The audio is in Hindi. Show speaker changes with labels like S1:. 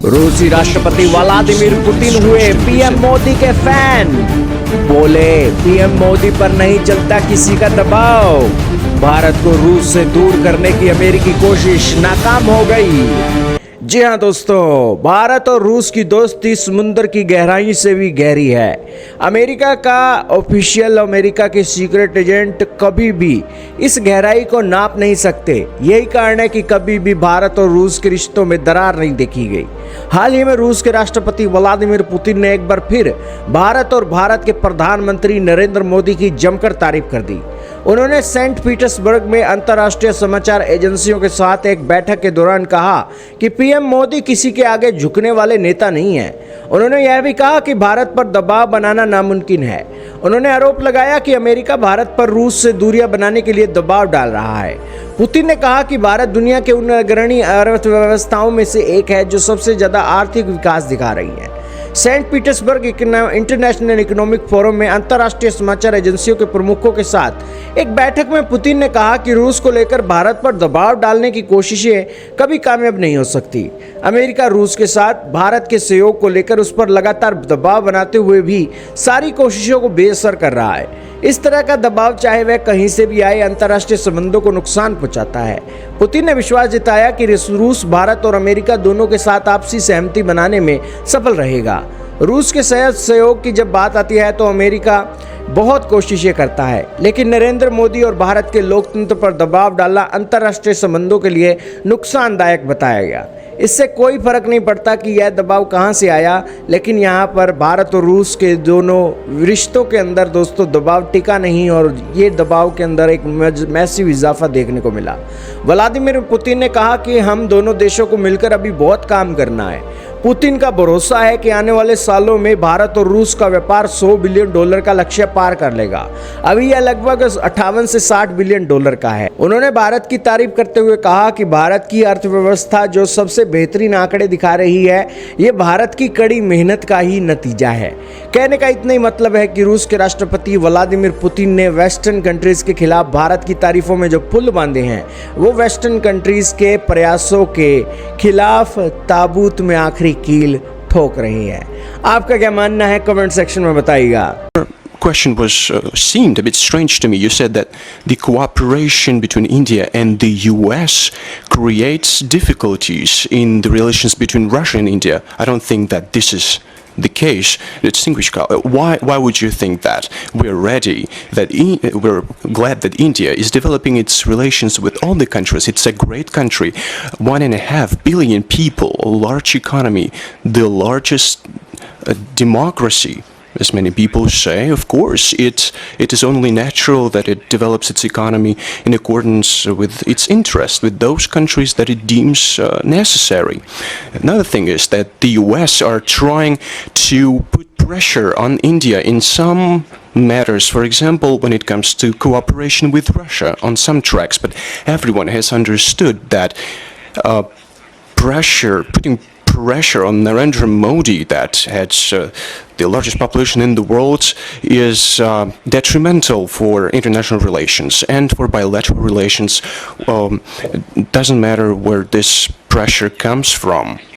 S1: रूसी राष्ट्रपति व्लादिमीर पुतिन हुए पीएम मोदी के फैन। बोले पीएम मोदी पर नहीं चलता किसी का दबाव। भारत को रूस से दूर करने की अमेरिकी कोशिश नाकाम हो गई। जी हाँ दोस्तों, भारत और रूस की दोस्ती समुद्र की गहराई से भी गहरी है। अमेरिका का ऑफिशियल, अमेरिका के सीक्रेट एजेंट कभी भी इस गहराई को नाप नहीं सकते। यही कारण है कि कभी भी भारत और रूस के रिश्तों में दरार नहीं देखी गई। हाल ही में रूस के राष्ट्रपति व्लादिमीर पुतिन ने एक बार फिर भारत और भारत के प्रधानमंत्री नरेंद्र मोदी की जमकर तारीफ कर दी। उन्होंने सेंट पीटर्सबर्ग में अंतर्राष्ट्रीय समाचार एजेंसियों के साथ एक बैठक के दौरान कहा कि पीएम मोदी किसी के आगे झुकने वाले नेता नहीं हैं। उन्होंने यह भी कहा कि भारत पर दबाव बनाना नामुमकिन है। उन्होंने आरोप लगाया कि अमेरिका भारत पर रूस से दूरियां बनाने के लिए दबाव डाल रहा है। पुतिन ने कहा कि भारत दुनिया के उन अग्रणी अर्थव्यवस्थाओं में से एक है जो सबसे ज्यादा आर्थिक विकास दिखा रही है। Saint Petersburg international economic forum में अंतर्राष्ट्रीय समाचार एजेंसियों के प्रमुखों के साथ एक बैठक में पुतिन ने कहा कि रूस को लेकर भारत पर दबाव डालने की कोशिशें कभी कामयाब नहीं हो सकती। अमेरिका रूस के साथ भारत के सहयोग को लेकर उस पर लगातार दबाव बनाते हुए भी सारी कोशिशों को बेअसर कर रहा है। इस तरह का दबाव चाहे वह कहीं से भी आए, अंतर्राष्ट्रीय संबंधों को नुकसान पहुंचाता है। पुतिन ने विश्वास जताया कि रूस भारत और अमेरिका दोनों के साथ आपसी सहमति बनाने में सफल रहेगा। रूस के सहयोग की जब बात आती है तो अमेरिका बहुत कोशिशें करता है, लेकिन नरेंद्र मोदी और भारत के लोकतंत्र पर दबाव डालना अंतर्राष्ट्रीय संबंधों के लिए नुकसानदायक बताया गया। इससे कोई फर्क नहीं पड़ता कि यह दबाव कहां से आया, लेकिन यहां पर भारत और रूस के दोनों रिश्तों के अंदर दोस्तों दबाव टिका नहीं और ये दबाव के अंदर एक मैसिव इजाफा देखने को मिला। व्लादिमीर पुतिन ने कहा कि हम दोनों देशों को मिलकर अभी बहुत काम करना है। पुतिन का भरोसा है कि आने वाले सालों में भारत और रूस का व्यापार $100 बिलियन का लक्ष्य पार कर लेगा। अभी यह लगभग 58 से 60 बिलियन डॉलर का है। उन्होंने भारत की तारीफ करते हुए कहा कि भारत की अर्थव्यवस्था जो सबसे बेहतरीन आंकड़े दिखा रही है, ये भारत की कड़ी मेहनत का ही नतीजा है। कहने का इतना ही मतलब है कि रूस के राष्ट्रपति व्लादिमीर पुतिन ने वेस्टर्न कंट्रीज के खिलाफ भारत की तारीफों में जो पुल बांधे हैं, वो वेस्टर्न कंट्रीज के प्रयासों के खिलाफ ताबूत में आखिरी कील ठोक रही है। आपका क्या मानना है, कमेंट सेक्शन में बताइएगा।
S2: Question was seemed a bit strange to me. You said that the cooperation between India and the US creates difficulties in the relations between Russia and India. I don't think that this is the case. Distinguished colleague, why would you think that? We're ready, that we're glad that India is developing its relations with all the countries. It's a great country, 1.5 billion people, a large economy, the largest democracy. As many people say, of course, it is only natural that it develops its economy in accordance with its interest, with those countries that it deems necessary. Another thing is that the US are trying to put pressure on India in some matters. For example, when it comes to cooperation with Russia on some tracks, but everyone has understood that putting pressure on Narendra Modi, that has the largest population in the world, is detrimental for international relations and for bilateral relations. It doesn't matter where this pressure comes from.